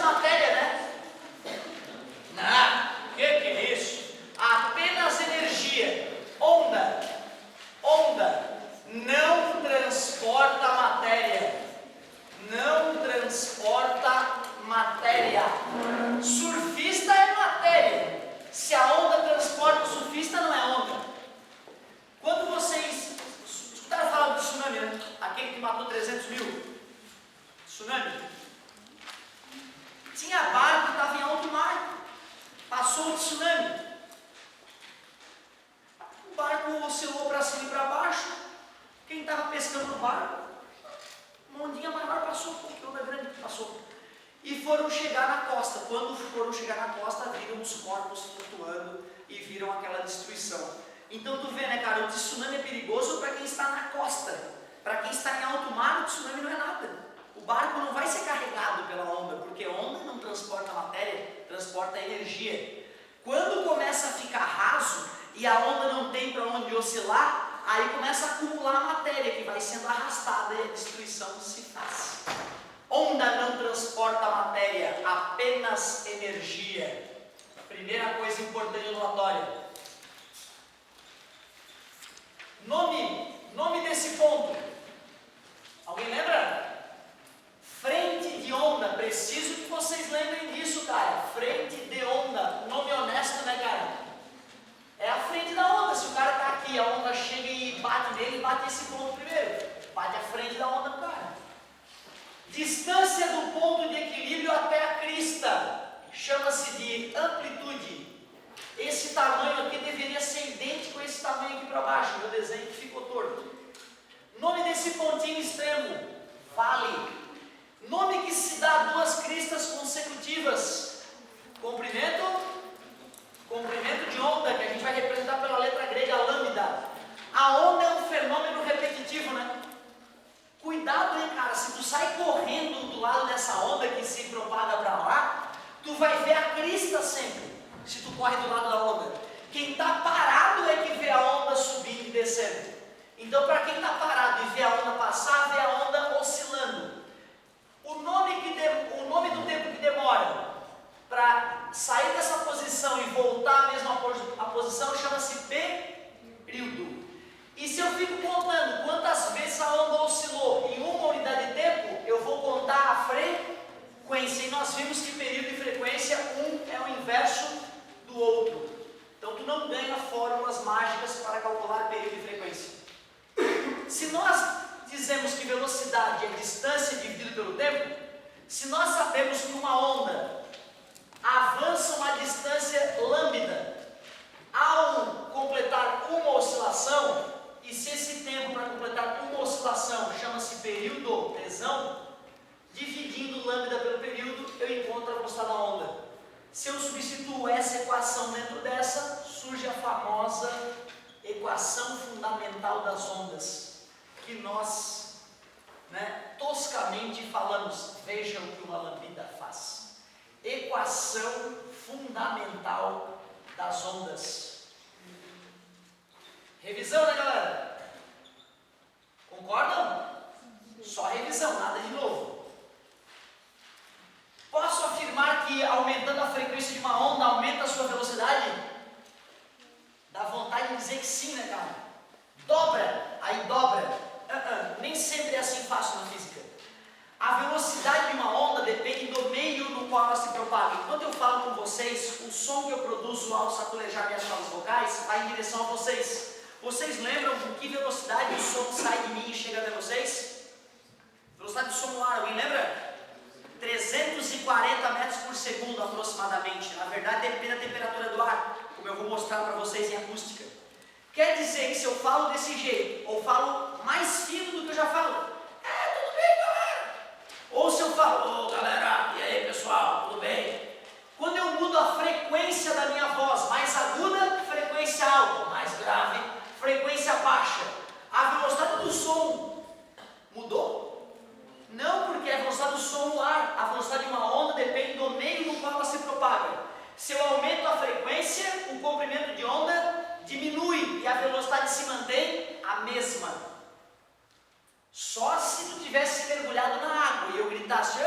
matéria, né? Não, que é isso? Apenas energia. Onda não transporta matéria. Não transporta matéria. Surfista é matéria. Se a onda transporta o surfista, não é onda. Quando vocês escutaram falar do tsunami, né? Aquele que matou 300 mil. Tsunami. Tinha barco que estava em alto mar. Passou o tsunami. O barco oscilou para cima e para baixo. Quem estava pescando no barco, uma ondinha maior passou, porque onda grande passou. E foram chegar na costa. Quando foram chegar na costa, viram os corpos flutuando e viram aquela destruição. Então tu vê, né, cara, o tsunami é perigoso para quem está na costa. Para quem está em alto mar, o tsunami não é nada. O barco não vai ser carregado pela onda, porque onda não transporta matéria, transporta energia. Quando começa a ficar raso e a onda não tem para onde oscilar, aí começa a acumular matéria que vai sendo arrastada e a destruição se faz. Onda não transporta matéria, apenas energia. Primeira coisa importante no relatório. Nome desse ponto. Alguém lembra? Frente de onda. Preciso que vocês lembrem disso, cara. Frente de onda. Nome honesto, né, cara? É a frente da onda. Se o cara tá aqui, a onda chega e bate nele, bate esse ponto primeiro. Bate a frente da onda do cara. Distância do ponto de equilíbrio até a crista. Chama-se de amplitude. Esse tamanho aqui deveria ser idêntico a esse tamanho aqui para baixo. Meu desenho que ficou torto. Nome desse pontinho extremo. Vale. Nome que se dá a duas cristas consecutivas. Comprimento de onda, que a gente vai representar pela letra grega lambda. A onda é um fenômeno repetitivo, né? Cuidado, hein, cara, se tu sai correndo do lado dessa onda que se propaga para lá, tu vai ver a crista sempre, se tu corre do lado da onda. Quem está parado é que vê a onda subindo e descendo. Então, para quem está parado e vê a onda passar, vê a onda oscilando. O nome do tempo que demora para sair dessa posição e voltar à mesma posição chama-se período. E se eu fico contando quantas vezes a onda oscilou em uma unidade de tempo, eu vou contar a frequência. E nós vimos que período e frequência, um é o inverso do outro. Então tu não ganha fórmulas mágicas para calcular período e frequência. Se nós dizemos que velocidade é distância dividido pelo tempo, se nós sabemos que uma onda avança uma distância lambda ao completar uma oscilação, e se esse tempo para completar uma oscilação chama-se período, tesão, dividindo lambda pelo período, eu encontro a velocidade da onda. Se eu substituo essa equação dentro dessa, surge a famosa equação fundamental das ondas, que nós, toscamente falamos. Veja o que uma lambda faz. Equação fundamental das ondas. Revisão, né, galera? Concordam? Só revisão, nada de novo. Posso afirmar que aumentando a frequência de uma onda aumenta a sua velocidade? Dá vontade de dizer que sim, né, cara? Dobra, aí dobra. Nem sempre é assim fácil na física. A velocidade de uma onda depende do meio no qual ela se propaga. Enquanto eu falo com vocês, o som que eu produzo ao saculejar minhas cordas vocais vai em direção a vocês. Vocês lembram com que velocidade o som sai de mim e chega até vocês? Velocidade do som no ar, alguém lembra? 340 metros por segundo aproximadamente. Na verdade depende da temperatura do ar, como eu vou mostrar para vocês em acústica. Quer dizer que se eu falo desse jeito, ou falo mais fino do que eu já falo, tudo bem, galera. Ou se eu falo, galera, e aí pessoal, tudo bem? Quando eu mudo a frequência da minha voz, mais aguda, frequência alta, mais grave, frequência baixa, a velocidade do som mudou? Não, porque a velocidade do som no ar, a velocidade de uma onda depende do meio no qual ela se propaga. Se eu aumento a frequência, o comprimento de onda diminui e a velocidade se mantém a mesma. Só se tu tivesse mergulhado na água e eu gritasse,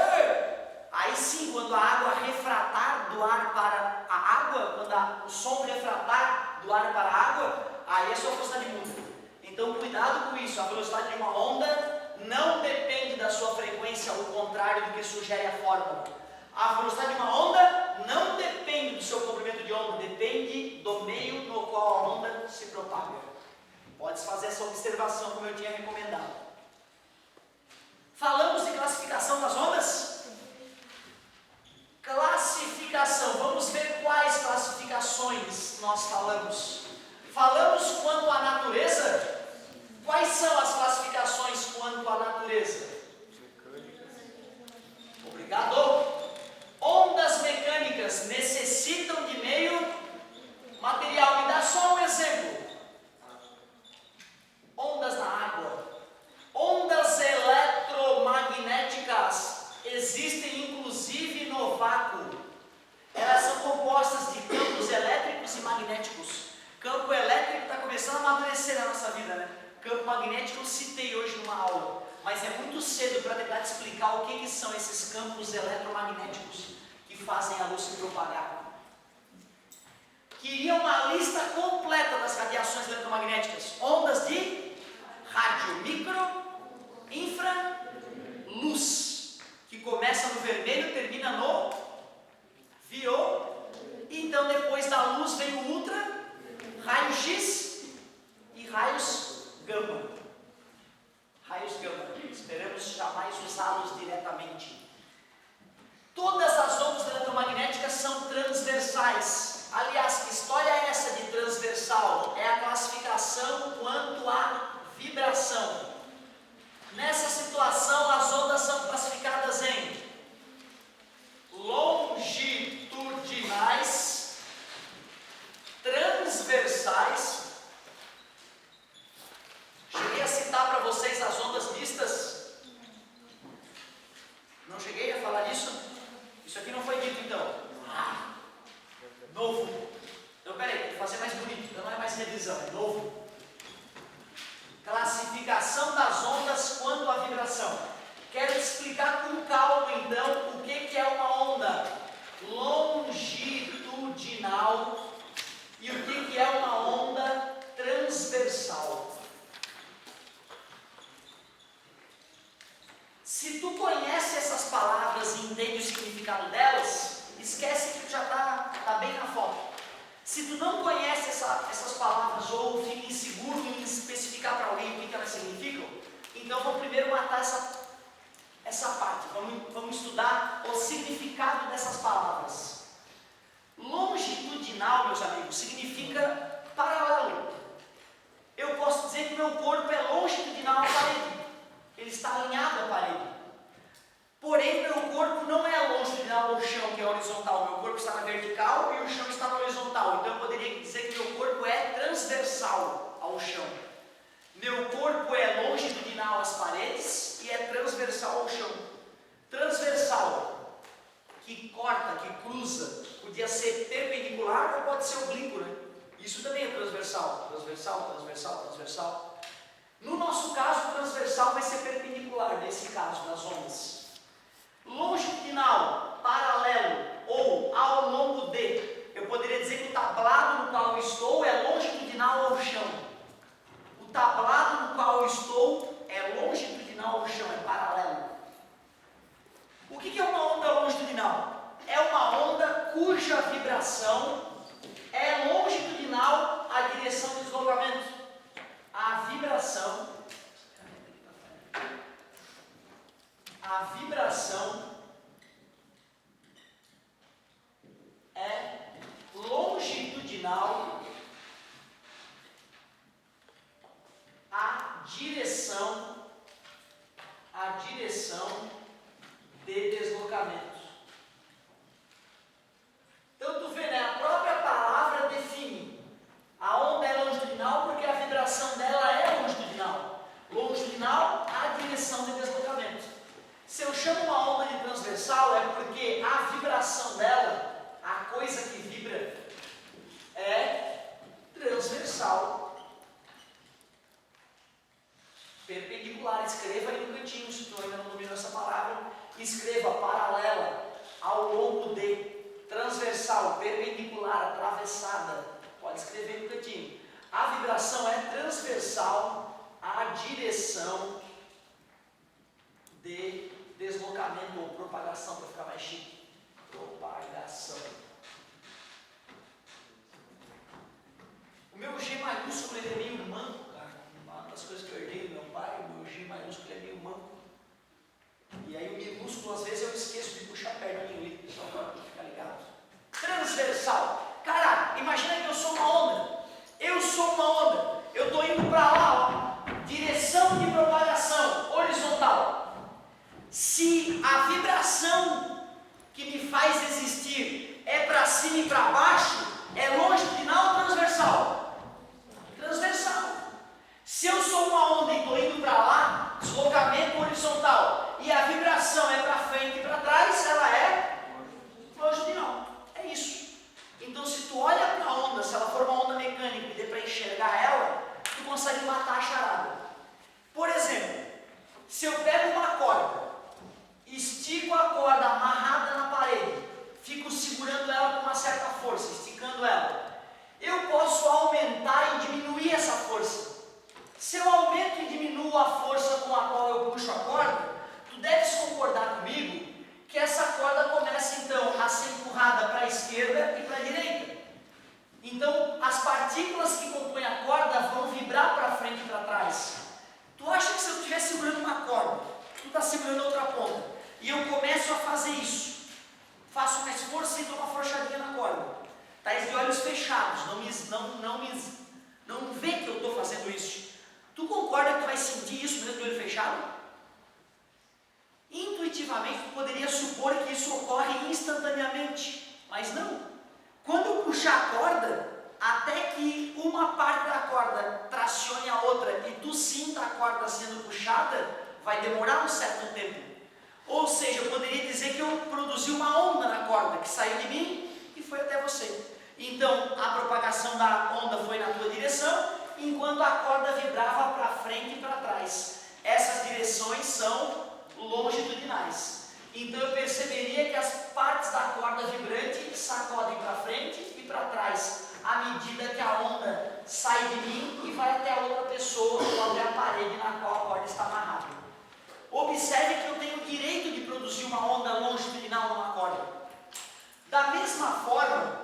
Aí sim, quando a água refratar do ar para a água, quando o som refratar do ar para a água, aí é sua velocidade muda. Então cuidado com isso, a velocidade de uma onda não depende da sua frequência, ao contrário do que sugere a fórmula. A velocidade de uma onda não depende do seu comprimento de onda, depende do meio no qual a onda se propaga. Pode fazer essa observação como eu tinha recomendado. Falamos de classificação das ondas? Classificação, vamos ver quais classificações nós falamos. Falamos quanto à natureza? Quais são as classificações quanto à natureza? Obrigado. Ondas mecânicas necessitam de meio material. Me dá só um exemplo. Ondas na água. Ondas eletromagnéticas existem inclusive no vácuo. Elas são compostas de campos elétricos e magnéticos. Campo elétrico está começando a amadurecer na nossa vida, né? Campo magnético eu citei hoje numa aula, mas é muito cedo para tentar te explicar o que são esses campos eletromagnéticos que fazem a luz se propagar. Queria uma lista completa das radiações eletromagnéticas. Ondas de rádio, micro, infra, luz, que começa no vermelho e termina no viol. Então depois da luz vem o ultra, raio-x e raios gama. Raios gama. Esperamos jamais usá-los diretamente. Todas as ondas eletromagnéticas são transversais. Aliás, que história é essa de transversal? É a classificação quanto à vibração. Nessa situação, as ondas são classificadas em longitudinais, transversais. Cheguei a citar para vocês as ondas mistas? Não cheguei a falar disso? Isso aqui não foi dito então. Novo. Então peraí, tem que fazer mais bonito, então não é mais revisão, é novo. Classificação das ondas quanto à vibração. Quero te explicar com calma então o que é uma onda longitudinal e o que é uma onda transversal. Se tu conhece essas palavras e entende o significado delas, esquece que tu já está bem na foto. Se tu não conhece essas palavras ou fica inseguro em especificar para alguém o que elas significam, então vamos primeiro matar essa parte. Vamos estudar o significado dessas palavras. Longitudinal, meus amigos, significa paralelo. Eu posso dizer que meu corpo é longitudinal à parede. Ele está alinhado à parede. Porém, meu corpo não é longitudinal ao chão, que é horizontal. Meu corpo está na vertical e o chão está na horizontal. Então eu poderia dizer que meu corpo é transversal ao chão. Meu corpo é longitudinal às paredes e é transversal ao chão. Transversal, que corta, que cruza, podia ser perpendicular ou pode ser oblíquo, né? Isso também é transversal. Transversal, transversal, transversal. No nosso caso, o transversal vai ser perpendicular, nesse caso, nas ondas. Longitudinal, paralelo ou ao longo de. Eu poderia dizer que o tablado no qual eu estou é longitudinal ao chão. O tablado no qual eu estou é longitudinal ao chão, é paralelo. O que é uma onda longitudinal? É uma onda cuja vibração é longitudinal à direção do deslocamento. A vibração direção de deslocamento ou propagação, para ficar mais chique. Propagação. O meu G maiúsculo ele é meio manco, cara. Uma das coisas que eu herdei do meu pai, o meu G maiúsculo é meio manco. E aí o minúsculo, às vezes, eu esqueço de puxar pertinho ali, só para ficar ligado. Transversal. Cara, imagina que eu sou uma onda. Eu sou uma onda. Eu estou indo para lá, ó. Direção de propagação horizontal. Se a vibração que me faz existir é para cima e para baixo, é longitudinal ou transversal? Transversal. Se eu sou uma onda e estou indo para lá, deslocamento horizontal, e a vibração é para frente e para trás, ela é longitudinal. É isso. Então, se tu olha para a onda, se ela for uma onda mecânica e dê para enxergar ela, tu consegue matar a charada. Por exemplo, se eu pego uma corda, estico a corda amarrada na parede, fico segurando ela com uma certa força, esticando ela, eu posso aumentar e diminuir essa força. Se eu aumento e diminuo a força com a qual eu puxo a corda, tu deves concordar comigo que essa corda começa então a ser empurrada para a esquerda e para a direita. Então as partículas que compõem a corda vão vibrar para frente e para trás. Tu acha que se eu estiver segurando uma corda, tu está segurando outra ponta, e eu começo a fazer isso, faço mais força e dou uma afrouxadinha na corda, tá de olhos fechados, não vê que eu estou fazendo isso. Tu concorda que tu vai sentir isso mesmo de olho fechado? Intuitivamente tu poderia supor que isso ocorre instantaneamente, mas não. Quando eu puxar a corda, até que uma parte da corda tracione a outra e tu sinta a corda sendo puxada, vai demorar um certo tempo. Ou seja, eu poderia dizer que eu produzi uma onda na corda que saiu de mim e foi até você. Então a propagação da onda foi na tua direção, enquanto a corda vibrava para frente e para trás. Essas direções são longitudinais. Então eu perceberia que as partes da corda vibrante sacodem para frente e para trás, à medida que a onda sai de mim e vai até a outra pessoa, ou até a parede na qual a corda está amarrada. Observe que eu tenho o direito de produzir uma onda longitudinal numa corda. Da mesma forma,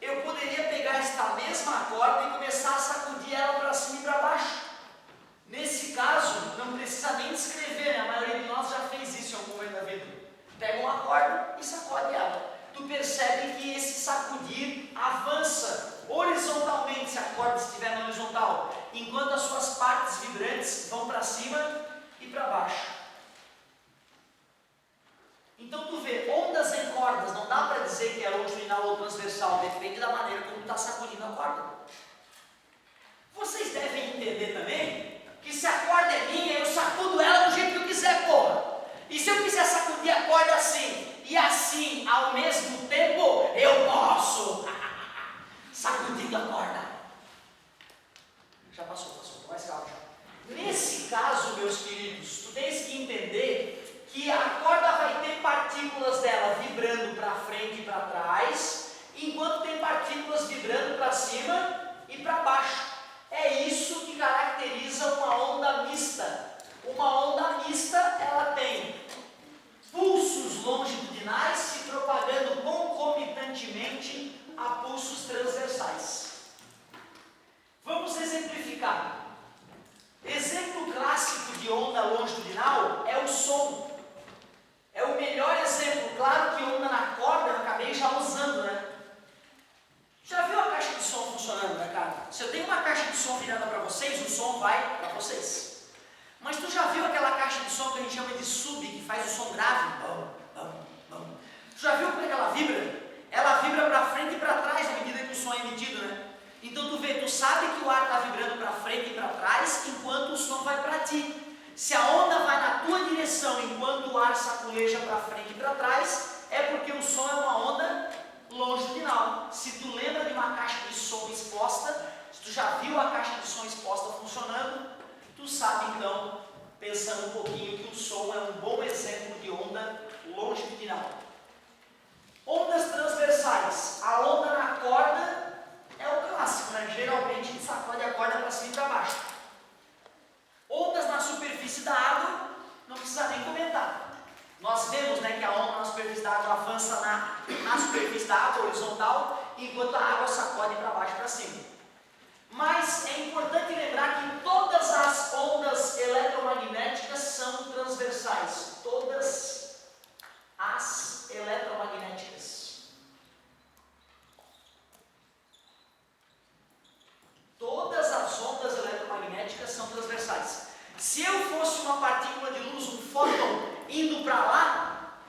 eu poderia pegar esta mesma corda e começar a sacudir ela para cima e para baixo. Nesse caso, não precisa nem descrever, né? A maioria de nós já fez isso em algum momento da vida. Pega uma corda e sacode ela. Tu percebe que esse sacudir avança horizontalmente se a corda estiver na horizontal, enquanto as suas partes vibrantes vão para cima e para baixo. Então tu vê, ondas em cordas, não dá para dizer que é longitudinal ou transversal, depende da maneira como tu está sacudindo a corda. Vocês devem entender também que se a corda é minha, eu sacudo ela do jeito que eu quiser, porra. E se eu quiser sacudir a corda assim e assim ao mesmo tempo, eu posso. Sacudindo a corda. Já passou, mais calma. Nesse caso, meus queridos, tu tens que entender que a corda vai ter partículas dela vibrando para frente e para trás, enquanto tem partículas vibrando para cima e para baixo. É isso que caracteriza uma onda mista. Uma onda mista, ela tem pulsos longitudinais se propagando concomitantemente a pulsos transversais. Vamos exemplificar. Exemplo clássico de onda longitudinal é o som. É o melhor exemplo. Claro que onda na corda eu acabei já usando, né? Já viu a caixa de som funcionando, né, cara? Se eu tenho uma caixa de som virada para vocês, o som vai para vocês. Mas tu já viu aquela caixa de som que a gente chama de sub, que faz o som grave? Bum, bum, bum. Tu já viu como é que ela vibra? Ela vibra para frente e para trás à medida que o som é emitido, né? Então tu vê, tu sabe que o ar está vibrando para frente e para trás enquanto o som vai para ti. Se a onda vai na tua direção enquanto o ar saculeja para frente e para trás, é porque o som é uma onda longitudinal. Se tu lembra de uma caixa de som exposta, se tu já viu a caixa de som exposta funcionando, tu sabe então, pensando um pouquinho, que o som é um bom exemplo de onda longitudinal. Ondas transversais. A onda na corda é o clássico, né? Geralmente a gente sacode a corda para cima e para baixo. Ondas avança na superfície da água horizontal, enquanto a água sacode para baixo e para cima. Mas é importante lembrar que todas as ondas eletromagnéticas são transversais. Todas as eletromagnéticas. Todas as ondas eletromagnéticas são transversais. Se eu fosse uma partícula de luz, um fóton, indo para lá,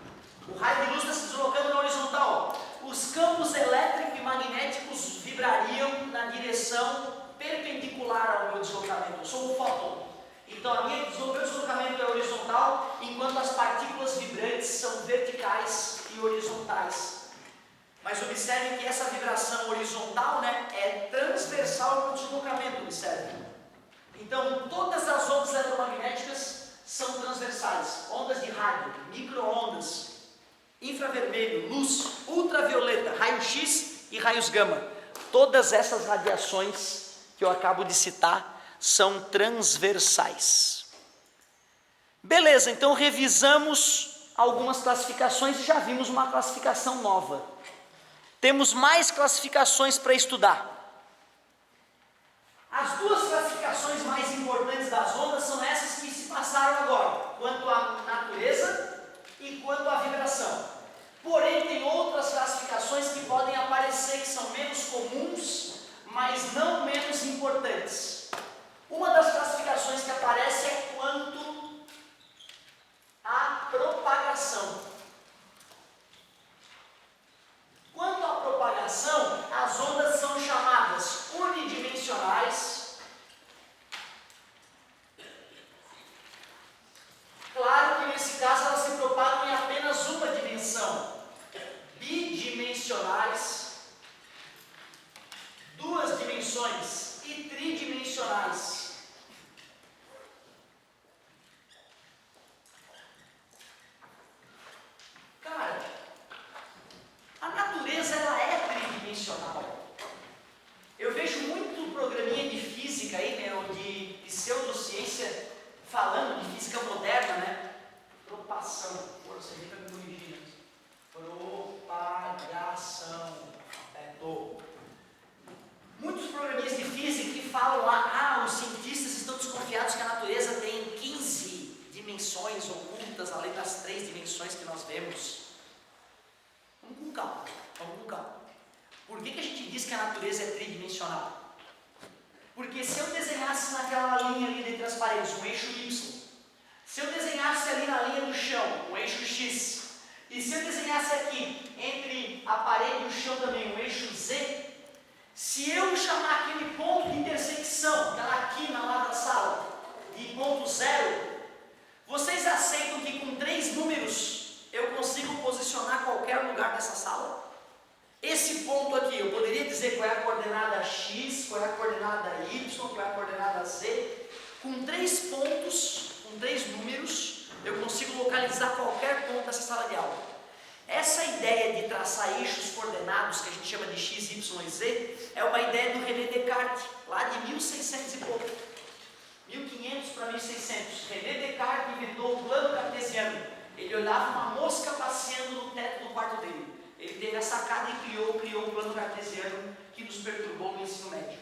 o raio de luz está se deslocando na horizontal. Os campos elétricos e magnéticos vibrariam na direção perpendicular ao meu deslocamento. Eu sou um fóton. Então, o meu deslocamento é horizontal, enquanto as partículas vibrantes são verticais e horizontais. Mas observe que essa vibração horizontal, né, é transversal ao deslocamento, observe. Então, todas as ondas eletromagnéticas são transversais. Ondas de rádio, micro-ondas, infravermelho, luz, ultravioleta, raio-x e raios gama. Todas essas radiações que eu acabo de citar são transversais. Beleza, então revisamos algumas classificações e já vimos uma classificação nova. Temos mais classificações para estudar. As duas classificações mais importantes das ondas são essas que se passaram agora, quanto à natureza e quanto à vibração. Porém, tem outras classificações que podem aparecer que são menos comuns, mas não menos importantes. Uma das classificações que aparece é quanto à propagação. Quanto à propagação, as ondas são chamadas unidimensionais. Claro que nesse caso elas se propagam em apenas uma dimensão. Bidimensionais, duas dimensões e tridimensionais. Cara, a natureza ela é tridimensional. Eu vejo muito programinha de física aí, né, ou de pseudociência falando de física moderna, né? Propação, força aí para me corrigir. Propagação, apertou. Muitos programinhas de física que falam lá, os cientistas estão desconfiados que a natureza tem 15 dimensões ocultas, além das 3 dimensões que nós vemos. Vamos com calma, vamos com calma. Por que a gente diz que a natureza é tridimensional? Porque se eu desenhasse naquela linha ali de entre as paredes um eixo Y, se eu desenhasse ali na linha do chão um eixo X, e se eu desenhasse aqui entre a parede e o chão também um eixo Z, se eu chamar aquele ponto de intersecção, que está aqui na lá da sala, de ponto zero, vocês aceitam que com 3 números eu consigo posicionar qualquer lugar dessa sala? Esse ponto aqui, eu poderia dizer qual é a coordenada X, qual é a coordenada Y, qual é a coordenada Z. Com 3 pontos, com 3 números, eu consigo localizar qualquer ponto dessa sala de aula. Essa ideia de traçar eixos coordenados, que a gente chama de X, Y e Z, é uma ideia do René Descartes, lá de 1600 e pouco. 1500 para 1600. René Descartes inventou o plano cartesiano. Ele olhava uma mosca passeando no teto do quarto dele. Ele teve a sacada e criou o plano cartesiano que nos perturbou no ensino médio.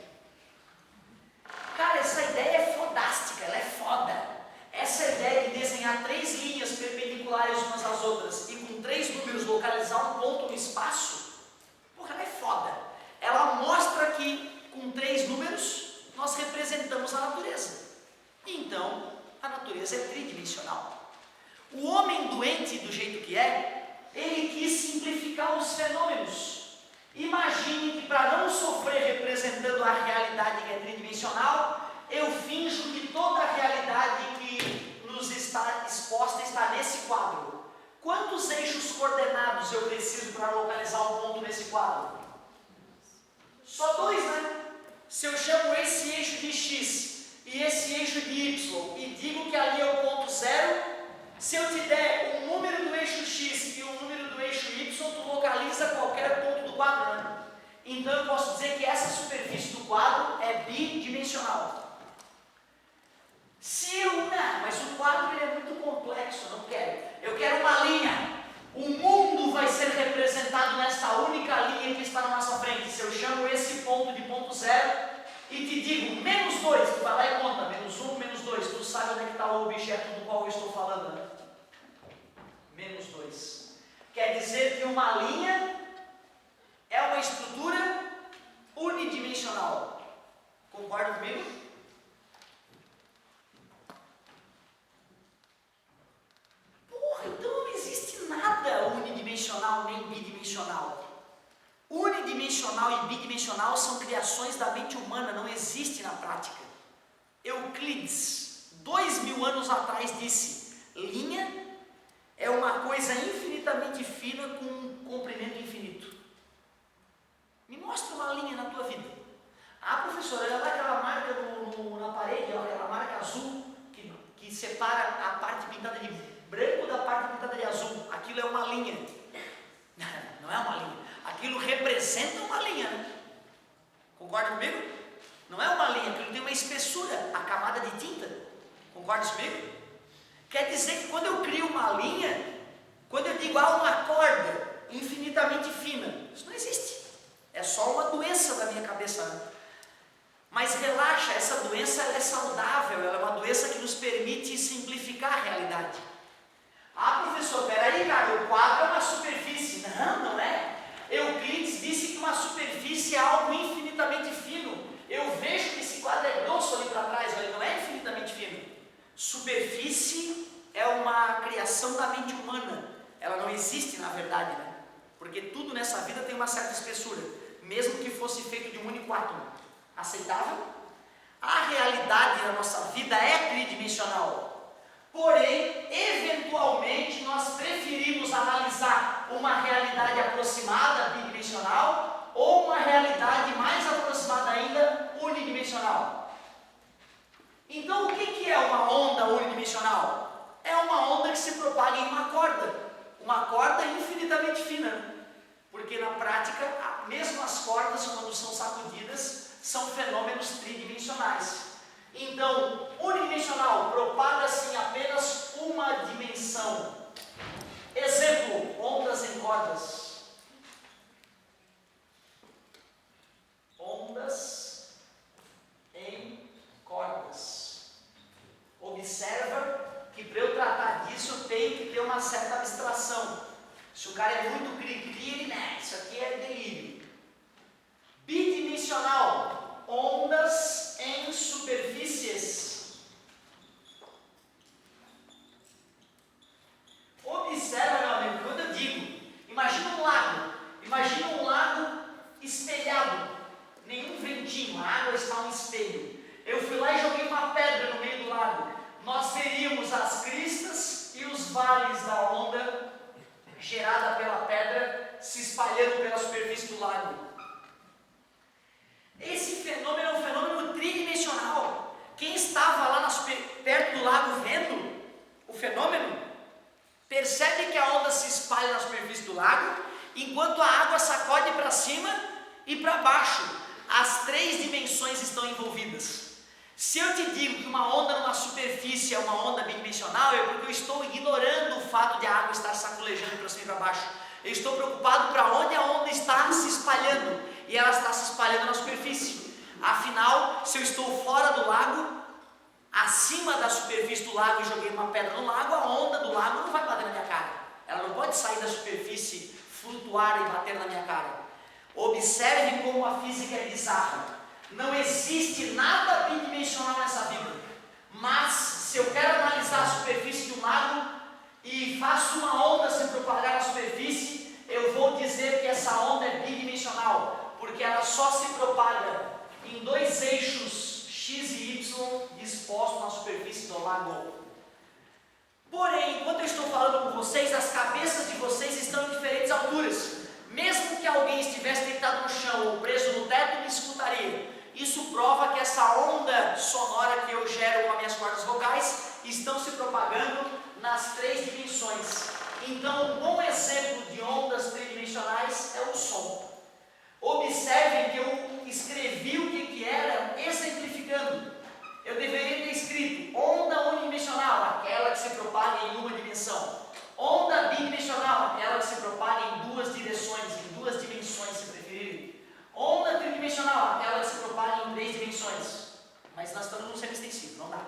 Cara, essa ideia é fodástica, ela é foda. Essa ideia de desenhar 3 linhas perpendiculares umas às outras e com 3 números localizar um ponto no espaço, porra, ela é foda. Ela mostra que com 3 números nós representamos a natureza. Então, a natureza é tridimensional. O homem doente do jeito que é, ele quis simplificar os fenômenos. Imagine que para não sofrer representando a realidade que é tridimensional, eu finjo que toda a realidade que nos está exposta está nesse quadro. Quantos eixos coordenados eu preciso para localizar um ponto nesse quadro? Só 2, né? Se eu chamo esse eixo de X e esse eixo de Y e digo que ali é o ponto zero, se eu te der um número do eixo X e um número do eixo Y, tu localiza qualquer ponto do quadro, né? Então eu posso dizer que essa superfície do quadro é bidimensional. Se eu não, mas o quadro ele é muito complexo, eu não quero. Eu quero uma linha. O mundo vai ser e te digo -2, tu vai lá e conta, -1, -2, tu sabe onde é que está o objeto do qual eu estou falando, né? -2. Quer dizer que uma linha é uma estrutura unidimensional. Concorda comigo? Porra, então não existe nada unidimensional nem bidimensional. Unidimensional e bidimensional são criações da mente humana, não existe na prática. Euclides, 2000 anos atrás, disse: linha é uma coisa infinitamente fina com um comprimento infinito. Me mostra uma linha na tua vida. Ah, professor, olha lá aquela marca na parede, olha aquela marca azul que separa a parte pintada de branco da parte pintada de azul. Aquilo é uma linha. Não é uma linha. Aquilo representa uma linha, né? Concorda comigo? Não é uma linha, aquilo tem uma espessura, a camada de tinta. Concorda comigo? Quer dizer que quando eu crio uma linha, quando eu digo uma corda infinitamente fina, isso não existe. É só uma doença da minha cabeça, né? Mas relaxa, essa doença ela é saudável, ela é uma doença que nos permite simplificar a realidade. Ah, professor, peraí, cara, o quadro é uma superfície. Não, não é. Euclides disse que uma superfície é algo infinitamente fino. Eu vejo que esse quadro é grosso ali para trás, ele não é infinitamente fino. Superfície é uma criação da mente humana. Ela não existe na verdade, né? Porque tudo nessa vida tem uma certa espessura, mesmo que fosse feito de um único átomo. Aceitável? A realidade da nossa vida é tridimensional. Porém, eventualmente, nós preferimos analisar uma realidade aproximada, bidimensional, ou uma realidade mais aproximada ainda, unidimensional. Então, o que é uma onda unidimensional? É uma onda que se propaga em uma corda infinitamente fina. Porque na prática, mesmo as cordas, quando são sacudidas, são fenômenos tridimensionais. Então, unidimensional propaga-se em apenas uma dimensão. Exemplo, ondas em cordas. Ondas em cordas. Observa que para eu tratar disso eu tenho que ter uma certa abstração. Se o cara é muito cri-cri, ele, né, isso aqui é delírio. Bidimensional, ondas em superfícies. Observa, meu amigo, quando eu digo, imagina um lago espelhado, nenhum ventinho, a água está um espelho. Eu fui lá e joguei uma pedra no meio do lago. Nós veríamos as cristas e os vales da onda gerada pela pedra se espalhando pela superfície do lago. Esse fenômeno é um fenômeno tridimensional. Quem estava lá perto do lago vendo o fenômeno, percebe que a onda se espalha na superfície do lago, enquanto a água sacode para cima e para baixo. As três dimensões estão envolvidas. Se eu te digo que uma onda numa superfície é uma onda bidimensional, é porque eu estou ignorando o fato de a água estar sacolejando para cima e para baixo. Eu estou preocupado para onde a onda está se espalhando, e ela está se espalhando na superfície. Afinal, se eu estou fora do lago, acima da superfície do lago e joguei uma pedra no lago, a onda do lago não vai bater na minha cara. Ela não pode sair da superfície, flutuar e bater na minha cara. Observe como a física é bizarra. Não existe nada bidimensional nessa vida. Mas, se eu quero analisar a superfície de um lago e faço uma onda se propagar na superfície, eu vou dizer que essa onda é bidimensional, porque ela só se propaga em dois eixos x e y dispostos na superfície do lago. Porém, enquanto eu estou falando com vocês, as cabeças de vocês estão em diferentes alturas. Mesmo que alguém estivesse deitado no chão ou preso no teto, me escutaria. Isso prova que essa onda sonora que eu gero com as minhas cordas vocais estão se propagando nas três dimensões. Então, um bom exemplo de ondas tridimensionais é o som. Observem que eu escrevi o que era exemplificando. Eu deveria ter escrito onda unidimensional, aquela que se propaga em uma dimensão. Onda bidimensional, aquela que se propaga em duas direções, em duas dimensões, se preferirem. Onda tridimensional, aquela que se propaga em três dimensões. estamos num semi-extensivo, não dá.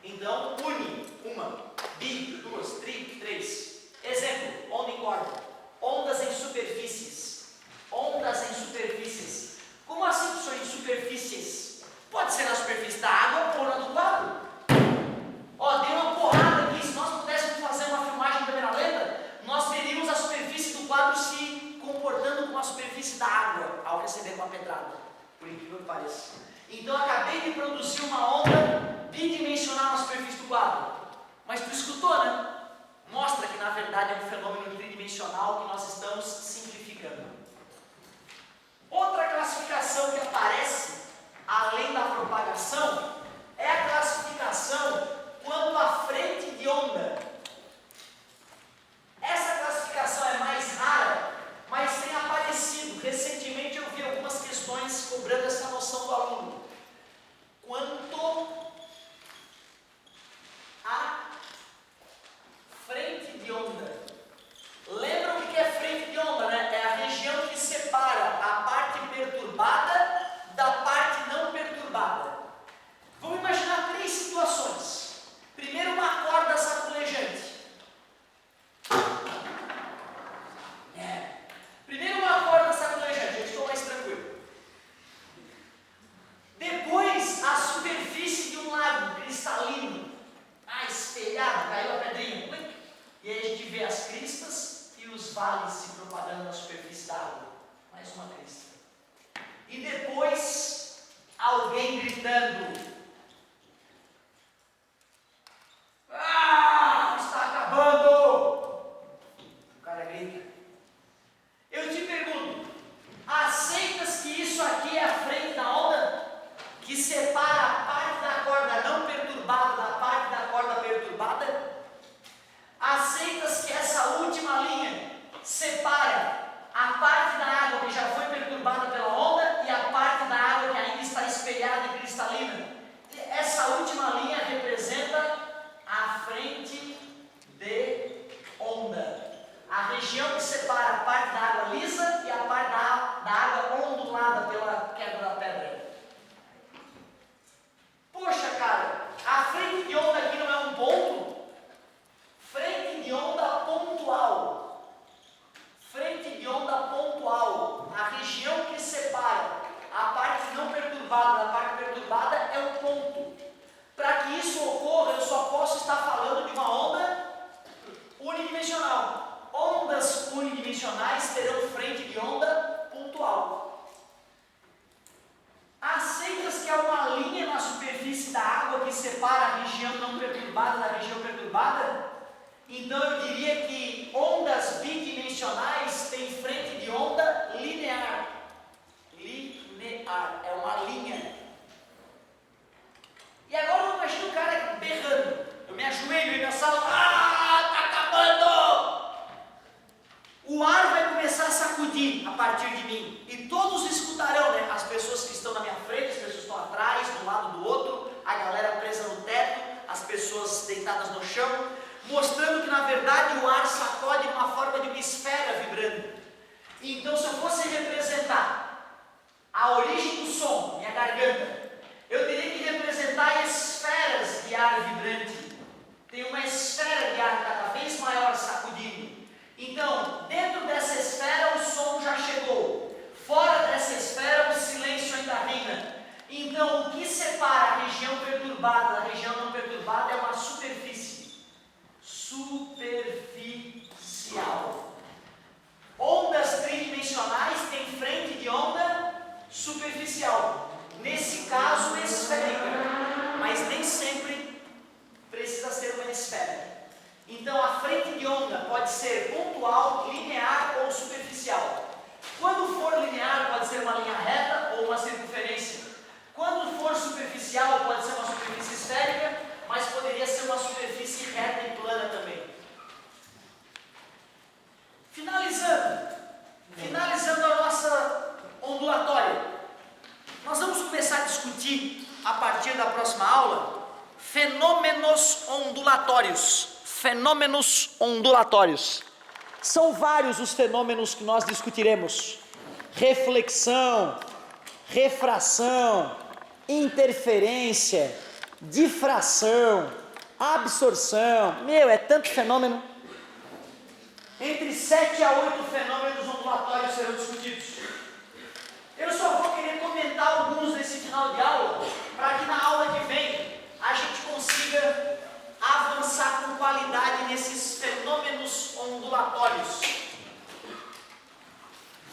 Então, une, uma, bi, duas, três. Exemplo, onda em corda. Ondas em superfícies. Ondas em superfícies. Como assim, professor, em superfícies? Pode ser na superfície da água ou na do quadro. Ó, deu uma porrada aqui. Se nós pudéssemos fazer uma filmagem em câmera lenta, nós veríamos a superfície do quadro se comportando como a superfície da água ao receber uma pedrada, por incrível que pareça. Então, eu acabei de produzir uma onda bidimensional na superfície do quadro. Mas tu escutou, né? Mostra que, na verdade, é um fenômeno tridimensional que nós estamos simplificando. Outra classificação que aparece, além da propagação, é a classificação quanto à frente de onda. Essa classificação é mais rara, mas tem aparecido. Recentemente eu vi algumas questões cobrando essa noção do aluno. Quanto à frente de onda. Lembram o que é frente de onda, né? É a região que separa a parte perturbada da parte não perturbada. Vamos imaginar três situações. Primeiro, uma corda sacudejante. Primeiro, uma corda sacudejante, eu estou mais tranquilo. Depois, a superfície de um lago cristalino. Espelhado, caiu a pedrinha. E aí a gente vê as cristas e os vales se propagando na superfície da água. Mais uma crista. E depois, alguém gritando: está acabando! O cara grita. Eu te pergunto, aceitas que isso aqui é a frente da onda? Que separa a parte da corda não perturbada da parte da corda perturbada? Aceitas que essa última linha separa a parte da água que já foi perturbada pela onda e a parte da água que ainda está espelhada e cristalina? Essa última linha representa a frente de onda. A região que separa a parte da água lisa e a parte da água ondulada pela queda da pedra. Poxa, cara, a frente de onda aqui não é um ponto? Frente de onda pontual. Frente de onda pontual. A região que separa a parte não perturbada da parte perturbada é um ponto. Para que isso ocorra, eu só posso estar falando de uma onda unidimensional. Ondas unidimensionais terão frente de onda pontual. Aceitas que há uma linha na superfície da água que separa a região não perturbada da região perturbada? Então eu diria que ondas bidimensionais têm frente de onda linear. Linear, é uma linha. E agora eu imagino o cara berrando. Eu me ajoelho e na sala, tá acabando! O ar vai começar a sacudir a partir de mim. E todos escutarão, né? As pessoas que estão na minha frente, as pessoas que estão atrás, de um lado do outro, a galera presa no teto, as pessoas deitadas no chão, mostrando que na verdade o ar sacode numa forma de uma esfera vibrando. Então, se eu fosse representar a origem do som, minha garganta, eu teria que representar esferas de ar vibrante. Tem uma esfera de ar cada vez maior sacudindo. Então, dentro dessa esfera o som já chegou. Fora dessa esfera o silêncio ainda reina. Então, o que separa a região perturbada da região não perturbada é uma superfície. Superficial. Ondas tridimensionais têm frente de onda superficial. Nesse caso, esférica. Mas nem sempre precisa ser uma esfera. Então, a frente de onda pode ser pontual, linear ou superficial. Quando for linear, pode ser uma linha reta ou uma circunferência. Quando for superficial, pode ser uma superfície esférica, mas poderia ser uma superfície reta e plana também. Finalizando a nossa ondulatória, nós vamos começar a discutir, a partir da próxima aula, fenômenos ondulatórios. Fenômenos ondulatórios. São vários os fenômenos que nós discutiremos: reflexão, refração, interferência, difração, absorção, meu, é tanto fenômeno. Entre 7 a 8 fenômenos ondulatórios serão discutidos. Eu só vou querer comentar alguns nesse final de aula, para que na aula que vem a gente consiga avançar com qualidade nesses fenômenos ondulatórios.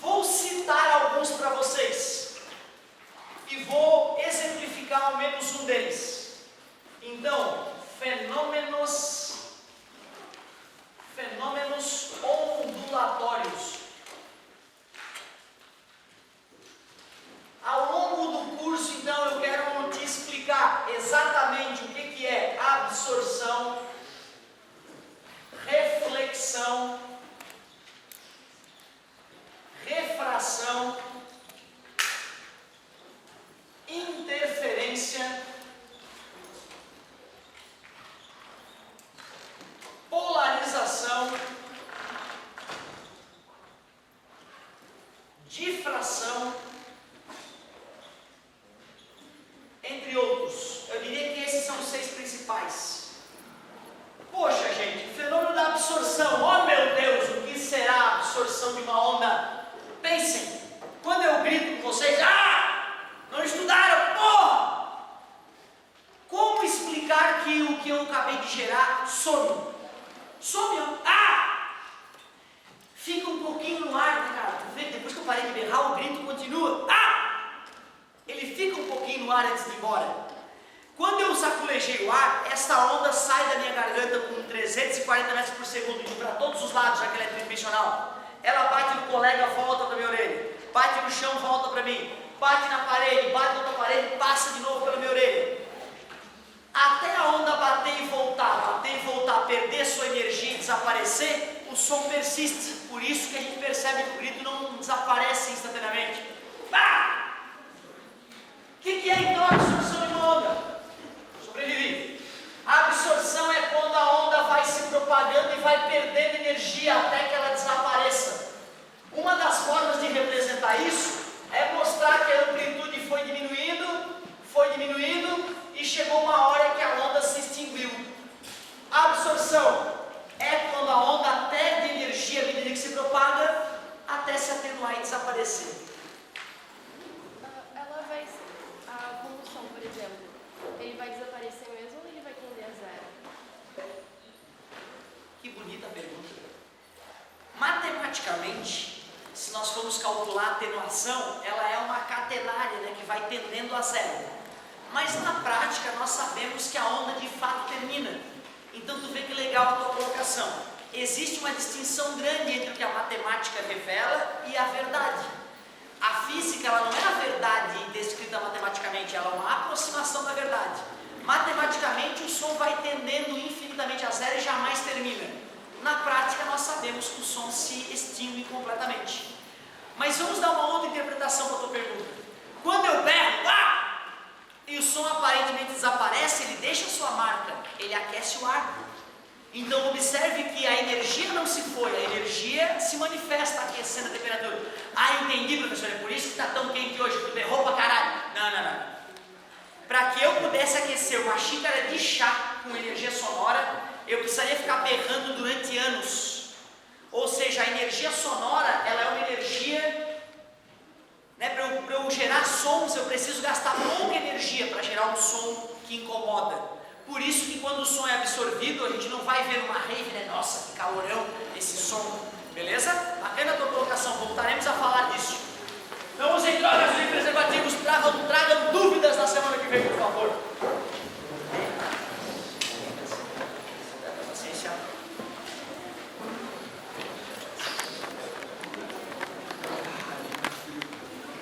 Vou citar alguns para vocês e vou exemplificar ao menos um deles. Então, fenômenos ondulatórios. Ao longo do curso, então, eu quero te explicar exatamente o que é absorção, reflexão, refração, interferência, polarização, difração, entre outros. Eu diria que esses são os 6 principais. Poxa, gente, o fenômeno da absorção. Oh, meu Deus, o que será a absorção de uma onda? Pensem, quando eu grito com vocês, não estudaram, porra! Como explicar que o que eu acabei de gerar some? Some, fica um pouquinho no ar, né, cara? Tu vê que depois que eu parei de berrar, o grito continua. Ele fica um pouquinho no ar antes de ir embora. Quando eu saculejei o ar, essa onda sai da minha garganta com 340 metros por segundo, indo para todos os lados, já que ela é tridimensional. Ela bate no colega, volta para minha orelha. Bate no chão, volta para mim. Bate na parede, bate na outra parede, passa de novo pela minha orelha. Até a onda bater e voltar, perder sua energia e desaparecer, o som persiste. Por isso que a gente percebe que o grito não desaparece instantaneamente. O que é então a absorção de uma onda? Sobrevivi. A absorção é quando a onda vai se propagando e vai perdendo energia até que ela desapareça. Uma das formas de representar isso é mostrar que a amplitude foi diminuindo e chegou uma hora que a onda se extinguiu. A absorção é quando a onda perde energia à medida que se propaga até se atenuar e desaparecer. Como o som, por exemplo, ele vai desaparecer mesmo ou ele vai tender a zero? Que bonita pergunta. Matematicamente, se nós formos calcular a atenuação, ela é uma catenária, né, que vai tendendo a zero. Mas na prática, nós sabemos que a onda de fato termina. Então tu vê que legal a tua colocação. Existe uma distinção grande entre o que a matemática revela e a verdade. A física, ela não é a verdade descrita matematicamente, ela é uma aproximação da verdade. Matematicamente, o som vai tendendo infinitamente a zero e jamais termina. Na prática, nós sabemos que o som se extingue completamente. Mas vamos dar uma outra interpretação para a tua pergunta. Quando eu berro, e o som aparentemente desaparece, ele deixa a sua marca, ele aquece o ar. Então observe que a energia não se foi, a energia se manifesta aquecendo a temperatura. Entendi, professor, é por isso que está tão quente hoje, tu berrou pra caralho. Não. Para que eu pudesse aquecer uma xícara de chá com energia sonora, eu precisaria ficar berrando durante anos. Ou seja, a energia sonora, ela é uma energia, né, para eu gerar sons, eu preciso gastar pouca energia para gerar um som que incomoda. Por isso que quando o som é absorvido, a gente não vai ver uma rave, né? Nossa, que calorão esse som, beleza? Bacana a tua colocação, voltaremos a